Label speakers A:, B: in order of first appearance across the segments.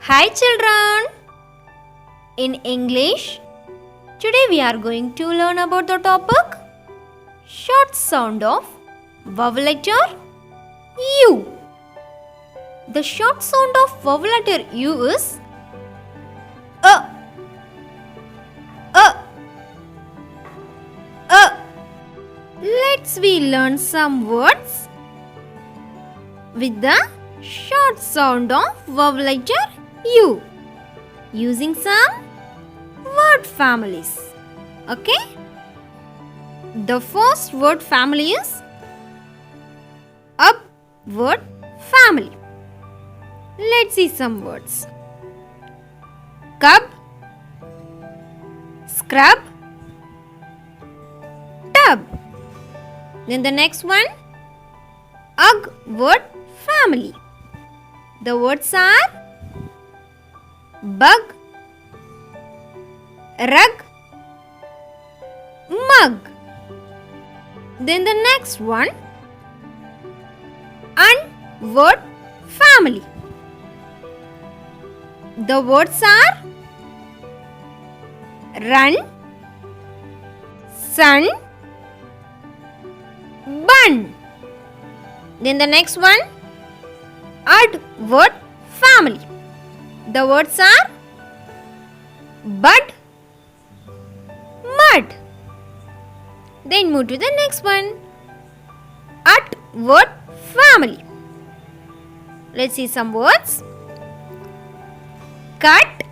A: Hi children! In English, today we are going to learn about the topic short sound of vowel letter U. The short sound of vowel letter U is A. A. A. Let's we learn some words with the short sound of vowel letter U using some word families. Okay? The first word family is up word family. Let's see some words. Cub, scrub, tub. Then the next one, ug word family. The words are bug, rug, mug. Then the next one, un word family. The words are run, sun, bun. Then the next one, ud word family. The words are bud, mud. Then move to the next one, ut word family. Let's see some words. Cut,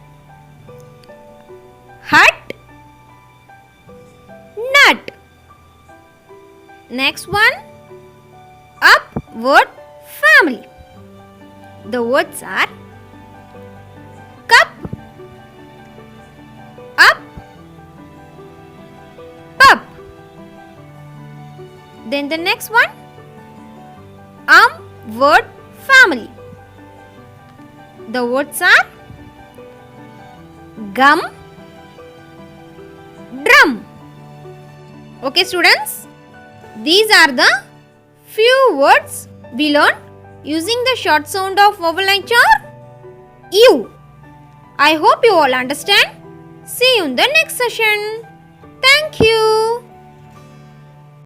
A: hut, nut. Next one, up word family. The words are cup, up, pup. Then the next one, word family. The words are gum, drum. Okay students, these are the few words we learned using the short sound of vowel letter U. I hope you all understand. See you in the next session. Thank you.